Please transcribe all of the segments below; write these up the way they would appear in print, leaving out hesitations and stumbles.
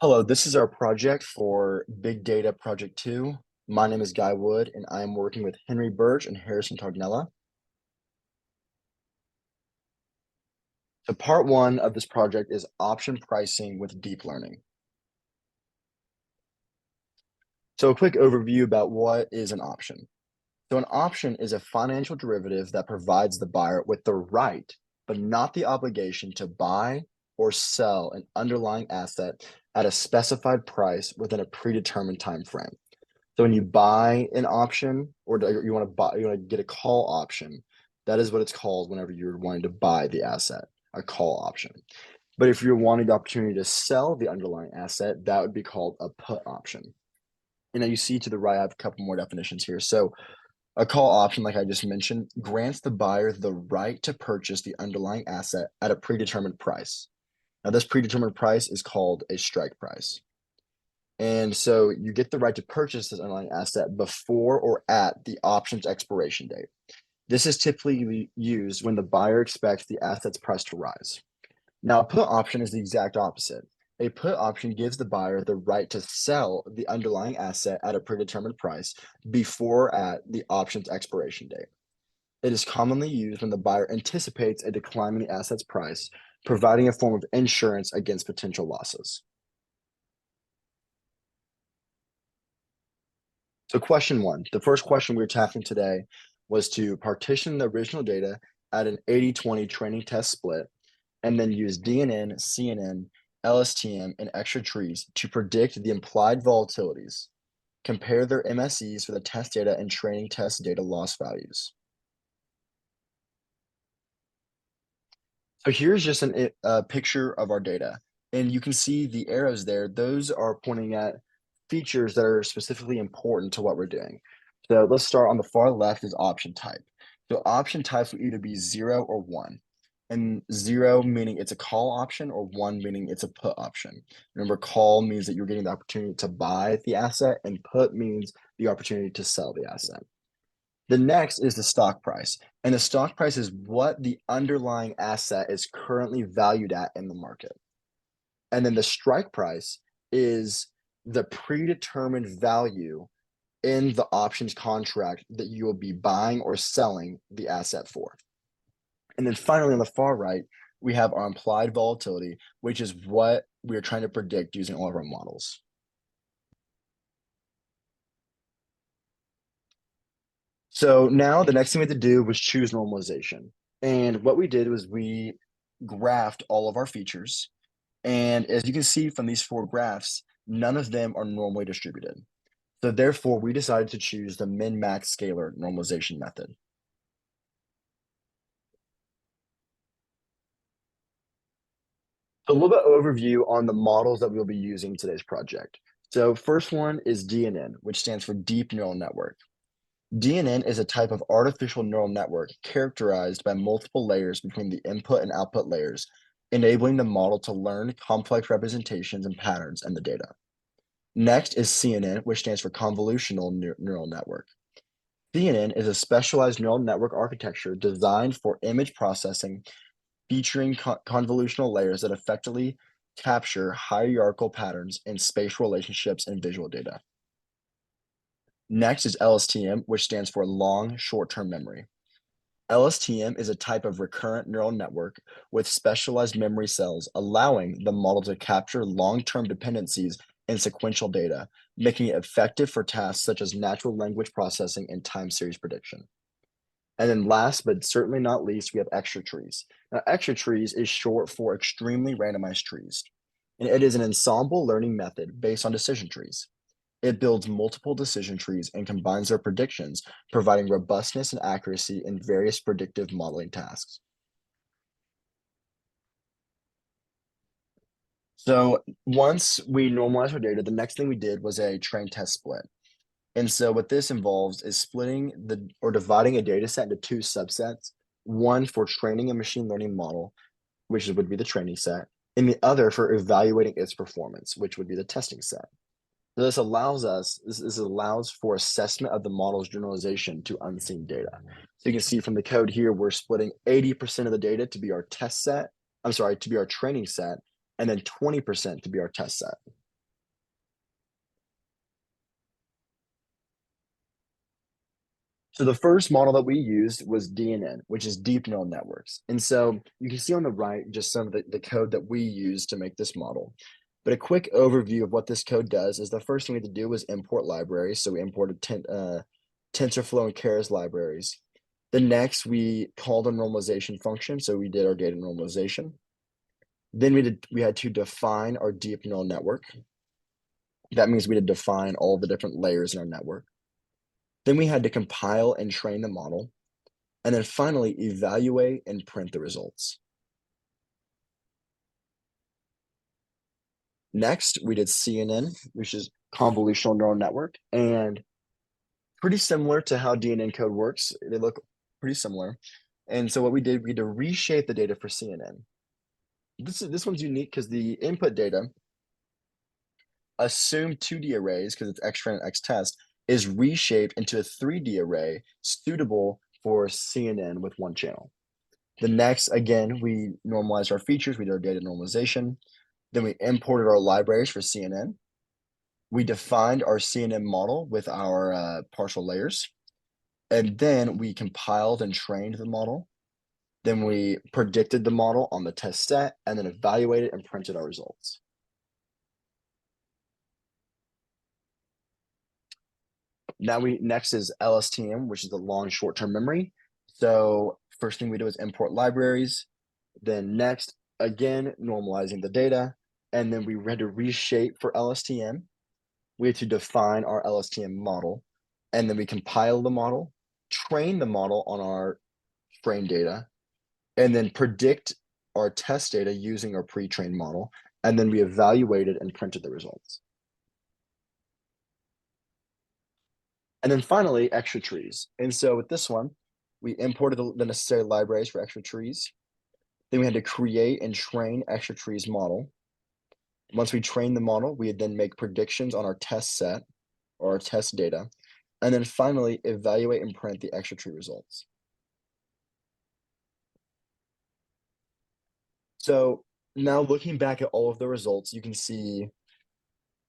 Hello, this is our project for Big Data Project 2. My name is Guy Wood, and I am working with Henry Birch and Harrison Tognella. So part one of this project is option pricing with deep learning. So a quick overview about what is an option. So an option is a financial derivative that provides the buyer with the right, but not the obligation to buy or sell an underlying asset at a specified price within a predetermined time frame. So when you buy an option or you want to get a call option, that is what it's called whenever you're wanting to buy the asset, a call option. But if you're wanting the opportunity to sell the underlying asset, that would be called a put option. And now you see to the right, I have a couple more definitions here. So a call option, like I just mentioned, grants the buyer the right to purchase the underlying asset at a predetermined price. Now, this predetermined price is called a strike price. And so you get the right to purchase this underlying asset before or at the option's expiration date. This is typically used when the buyer expects the asset's price to rise. Now, a put option is the exact opposite. A put option gives the buyer the right to sell the underlying asset at a predetermined price before or at the option's expiration date. It is commonly used when the buyer anticipates a decline in the asset's price, providing a form of insurance against potential losses. So question one, the first question we were tackling today was to partition the original data at an 80-20 training test split, and then use DNN, CNN, LSTM, and extra trees to predict the implied volatilities. Compare their MSEs for the test data and training test data loss values. So here's just a picture of our data, and you can see the arrows there. Those are pointing at features that are specifically important to what we're doing. So let's start on the far left is option type. So option types will either be 0 or 1. And 0 meaning it's a call option, or 1 meaning it's a put option. Remember, call means that you're getting the opportunity to buy the asset, and put means the opportunity to sell the asset. The next is the stock price, and the stock price is what the underlying asset is currently valued at in the market. And then the strike price is the predetermined value in the options contract that you will be buying or selling the asset for. And then finally, on the far right, we have our implied volatility, which is what we're trying to predict using all of our models. So now the next thing we had to do was choose normalization. And what we did was we graphed all of our features. And as you can see from these four graphs, none of them are normally distributed. So therefore, we decided to choose the min-max scalar normalization method. A little bit overview on the models that we'll be using in today's project. So first one is DNN, which stands for Deep Neural Network. DNN is a type of artificial neural network characterized by multiple layers between the input and output layers, enabling the model to learn complex representations and patterns in the data. Next is CNN, which stands for Convolutional Neural Network. CNN is a specialized neural network architecture designed for image processing, featuring convolutional layers that effectively capture hierarchical patterns in spatial relationships and visual data. Next is LSTM, which stands for long short-term memory. LSTM is a type of recurrent neural network with specialized memory cells, allowing the model to capture long-term dependencies in sequential data, making it effective for tasks such as natural language processing and time series prediction. And then last, but certainly not least, we have extra trees. Now, extra trees is short for extremely randomized trees, and it is an ensemble learning method based on decision trees. It builds multiple decision trees and combines their predictions, providing robustness and accuracy in various predictive modeling tasks. So once we normalized our data, the next thing we did was a train test split. And so what this involves is splitting or dividing a data set into two subsets, one for training a machine learning model, which would be the training set, and the other for evaluating its performance, which would be the testing set. So this allows for assessment of the model's generalization to unseen data. So you can see from the code here, we're splitting 80% of the data to be our test set, to be our training set, and then 20% to be our test set. So the first model that we used was DNN, which is deep neural networks. And so you can see on the right just some of the code that we use to make this model. But a quick overview of what this code does is the first thing we had to do was import libraries. So we imported TensorFlow and Keras libraries. The next, we called a normalization function. So we did our data normalization. Then we had to define our deep neural network. That means we had to define all the different layers in our network. Then we had to compile and train the model. And then finally, evaluate and print the results. Next, we did CNN, which is convolutional neural network, and pretty similar to how DNN code works. They look pretty similar. And so what we did, we had to reshape the data for CNN. This one's unique because the input data assumed 2D arrays, because it's X-train and X-test, is reshaped into a 3D array suitable for CNN with one channel. The next, again, we normalized our features. We did our data normalization. Then we imported our libraries for CNN. We defined our CNN model with our partial layers. And then we compiled and trained the model. Then we predicted the model on the test set and then evaluated and printed our results. Next is LSTM, which is the long short-term memory. So first thing we do is import libraries. Then next, again, normalizing the data. And then we had to reshape for LSTM. We had to define our LSTM model. And then we compile the model, train the model on our trained data, and then predict our test data using our pre-trained model. And then we evaluated and printed the results. And then finally, extra trees. And so with this one, we imported the necessary libraries for extra trees. Then we had to create and train extra trees model. Once we trained the model, we would then make predictions on our test set or our test data. And then finally, evaluate and print the extra tree results. So now looking back at all of the results, you can see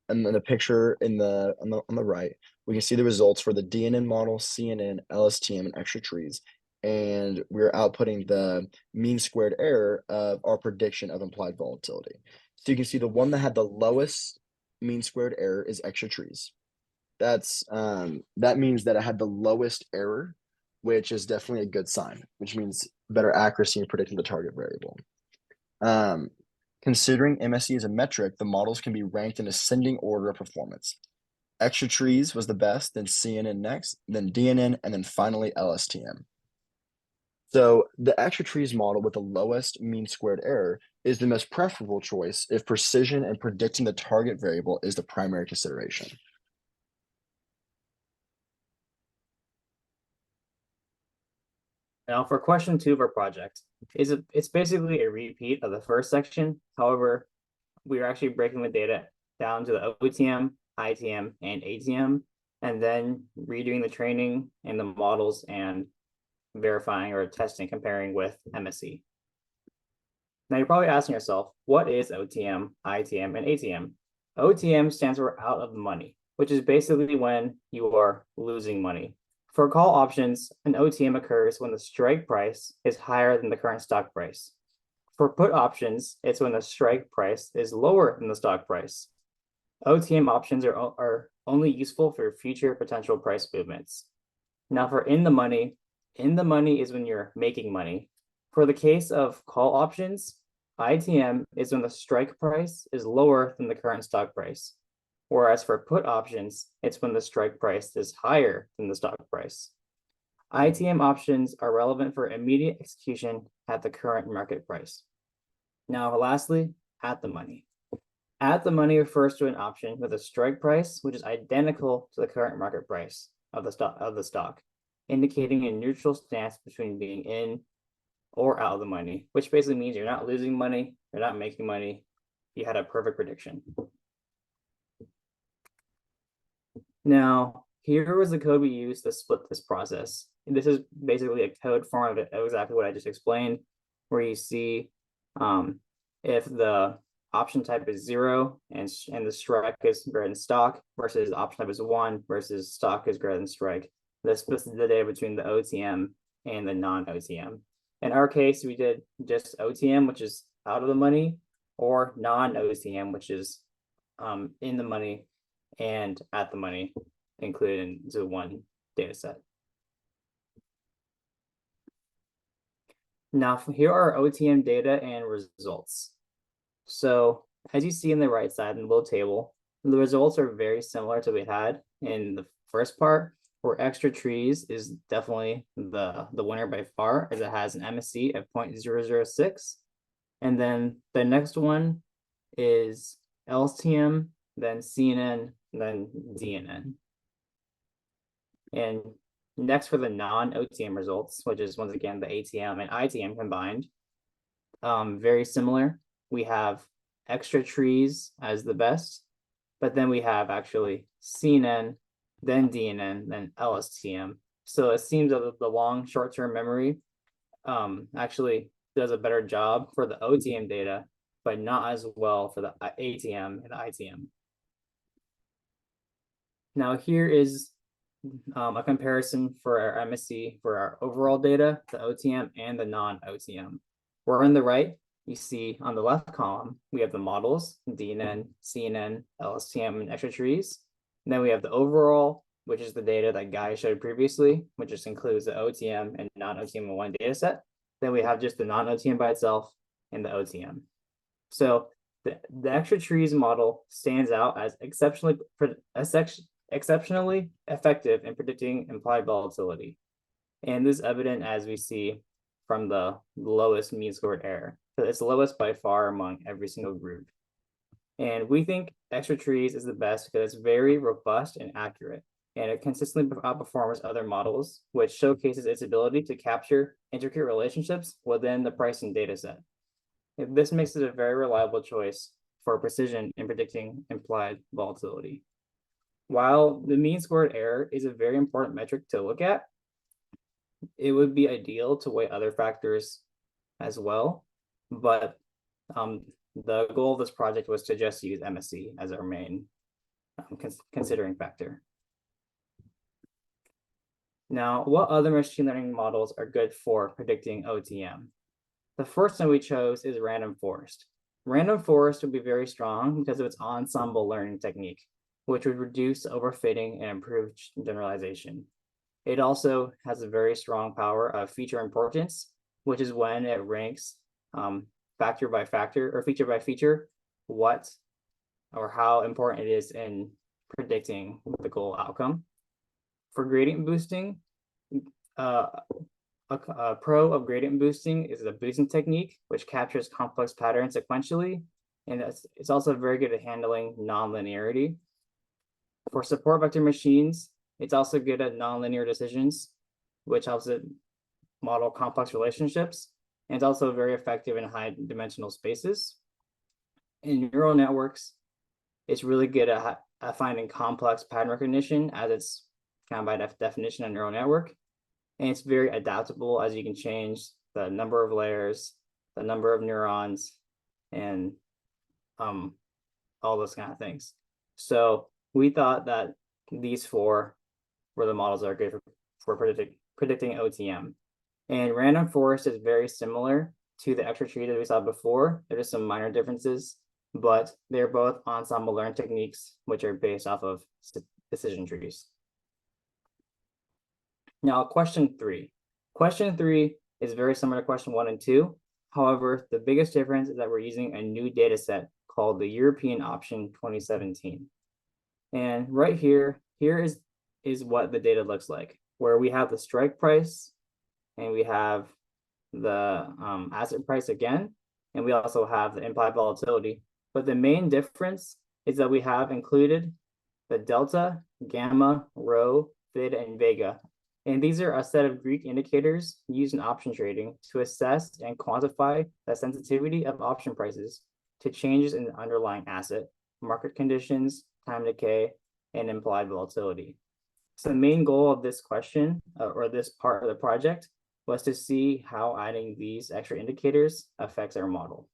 and then the picture on the right, we can see the results for the DNN model, CNN, LSTM, and extra trees. And we're outputting the mean squared error of our prediction of implied volatility. So you can see the one that had the lowest mean squared error is extra trees. That means that it had the lowest error, which is definitely a good sign, which means better accuracy in predicting the target variable. Considering MSE as a metric, the models can be ranked in ascending order of performance. Extra trees was the best, then CNN next, then DNN, and then finally LSTM. So the extra trees model with the lowest mean squared error is the most preferable choice if precision and predicting the target variable is the primary consideration. Now for question 2 of our project, it's basically a repeat of the first section. However, we are actually breaking the data down to the OTM, ITM, and ATM, and then redoing the training and the models and verifying or testing, comparing with MSE. Now you're probably asking yourself, what is OTM, ITM, and ATM? OTM stands for out of the money, which is basically when you are losing money. For call options, an OTM occurs when the strike price is higher than the current stock price. For put options, it's when the strike price is lower than the stock price. OTM options are only useful for future potential price movements. Now for in the money is when you're making money. For the case of call options, ITM is when the strike price is lower than the current stock price. Whereas for put options, it's when the strike price is higher than the stock price. ITM options are relevant for immediate execution at the current market price. Now, lastly, at the money. At the money refers to an option with a strike price which is identical to the current market price of the stock, indicating a neutral stance between being in or out of the money, which basically means you're not losing money, you're not making money, you had a perfect prediction. Now, here was the code we used to split this process. And this is basically a code form of exactly what I just explained, where you see if the option type is 0 and the strike is greater than stock versus option type is 1 versus stock is greater than strike. splits the data between the OTM and the non-OTM. In our case, we did just OTM, which is out of the money, or non-OTM, which is in the money and at the money, included into one data set. Now, here are OTM data and results. So as you see in the right side in the little table, the results are very similar to what we had in the first part, where extra trees is definitely the winner by far, as it has an MSE of 0.006. And then the next one is LSTM, then CNN, then DNN. And next for the non-OTM results, which is once again the ATM and ITM combined, very similar. We have extra trees as the best, but then we have actually CNN, then DNN, then LSTM. So it seems that the long short-term memory actually does a better job for the OTM data, but not as well for the ATM and ITM. Now here is a comparison for our MSE for our overall data, the OTM and the non-OTM. Where on the right, you see on the left column, we have the models, DNN, CNN, LSTM, and extra trees. And then we have the overall, which is the data that Guy showed previously, which just includes the OTM and non-OTM in one data set. Then we have just the non-OTM by itself and the OTM. So the extra trees model stands out as exceptionally effective in predicting implied volatility. And this is evident as we see from the lowest mean squared error. So it's the lowest by far among every single group. And we think extra trees is the best because it's very robust and accurate. And it consistently outperforms other models, which showcases its ability to capture intricate relationships within the pricing data set. This makes it a very reliable choice for precision in predicting implied volatility. While the mean squared error is a very important metric to look at, it would be ideal to weigh other factors as well. But the goal of this project was to just use MSE as our main considering factor. Now, what other machine learning models are good for predicting OTM? The first one we chose is random forest. Random forest would be very strong because of its ensemble learning technique, which would reduce overfitting and improve generalization. It also has a very strong power of feature importance, which is when it ranks factor by factor or feature by feature what or how important it is in predicting the goal outcome. For gradient boosting, a pro of gradient boosting is the boosting technique, which captures complex patterns sequentially, and it's also very good at handling nonlinearity. For support vector machines, it's also good at nonlinear decisions, which helps it model complex relationships, and it's also very effective in high dimensional spaces. In neural networks, it's really good at finding complex pattern recognition, as it's kind of by definition a neural network. And it's very adaptable, as you can change the number of layers, the number of neurons, and all those kind of things. So we thought that these four were the models that are good for predicting OTM. And random forest is very similar to the extra tree that we saw before. There are some minor differences, but they're both ensemble learn techniques, which are based off of decision trees. Now, question 3. Question 3 is very similar to question 1 and 2. However, the biggest difference is that we're using a new data set called the European Option 2017. And right here is what the data looks like, where we have the strike price and we have the asset price again, and we also have the implied volatility. But the main difference is that we have included the delta, gamma, rho, theta, and vega. And these are a set of Greek indicators used in option trading to assess and quantify the sensitivity of option prices to changes in the underlying asset, market conditions, time decay, and implied volatility. So the main goal of this question or this part of the project was to see how adding these extra indicators affects our model.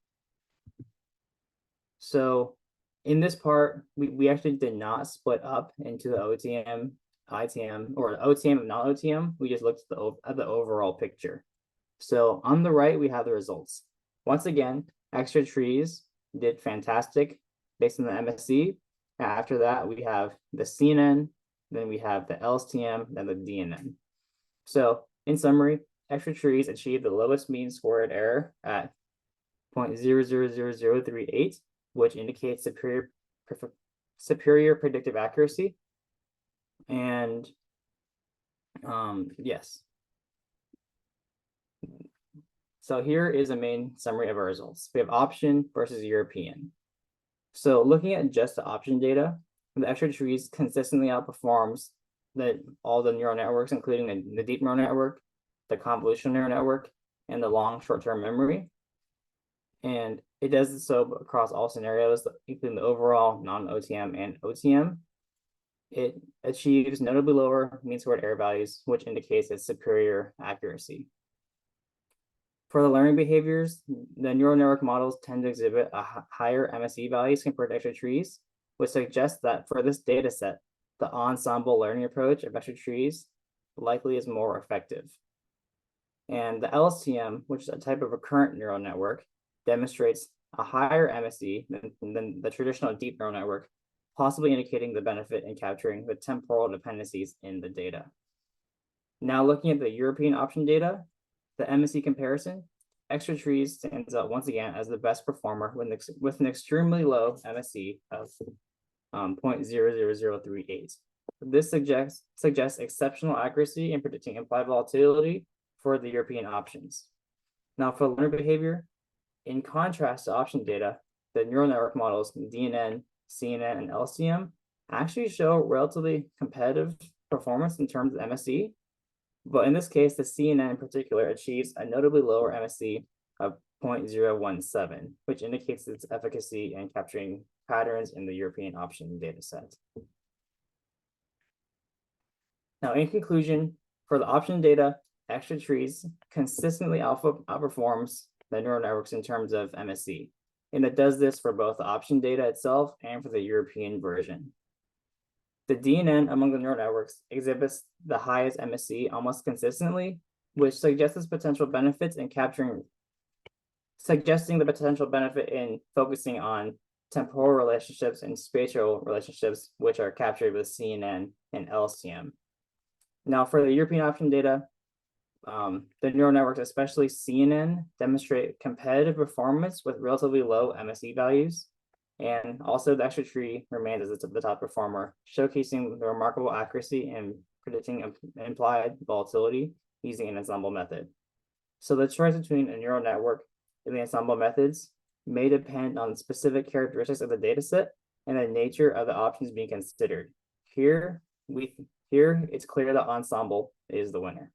So in this part, we actually did not split up into the OTM ITM or OTM and non-OTM, we just looked at the overall picture. So on the right, we have the results. Once again, extra trees did fantastic based on the MSE. After that, we have the CNN, then we have the LSTM, then the DNN. So in summary, extra trees achieved the lowest mean squared error at 0.000038, which indicates superior predictive accuracy. And yes. So here is a main summary of our results. We have option versus European. So looking at just the option data, the extra trees consistently outperforms all the neural networks, including the deep neural network, the convolutional neural network, and the long short-term memory. And it does so across all scenarios, including the overall non-OTM and OTM. It achieves notably lower mean squared error values, which indicates its superior accuracy. For the learning behaviors, the neural network models tend to exhibit a higher MSE values compared to extra trees, which suggests that for this data set, the ensemble learning approach of extra trees likely is more effective. And the LSTM, which is a type of recurrent neural network, demonstrates a higher MSE than the traditional deep neural network, possibly indicating the benefit in capturing the temporal dependencies in the data. Now looking at the European option data, the MSE comparison, extra trees stands out once again as the best performer with an extremely low MSE of 0.00038. This suggests exceptional accuracy in predicting implied volatility for the European options. Now for learner behavior, in contrast to option data, the neural network models DNN, CNN, and LCM actually show relatively competitive performance in terms of MSE. But in this case, the CNN in particular achieves a notably lower MSE of 0.017, which indicates its efficacy in capturing patterns in the European option data set. Now, in conclusion, for the option data, extra trees consistently outperforms the neural networks in terms of MSE. And it does this for both the option data itself and for the European version. The DNN among the neural networks exhibits the highest MSE almost consistently, which suggests its potential benefits in suggesting the potential benefit in focusing on temporal relationships and spatial relationships, which are captured with CNN and LSTM. Now, for the European option data, the neural networks, especially CNN, demonstrate competitive performance with relatively low MSE values. And also the extra tree remains as the top performer, showcasing the remarkable accuracy in predicting implied volatility using an ensemble method. So the choice between a neural network and the ensemble methods may depend on specific characteristics of the dataset and the nature of the options being considered. Here it's clear that ensemble is the winner.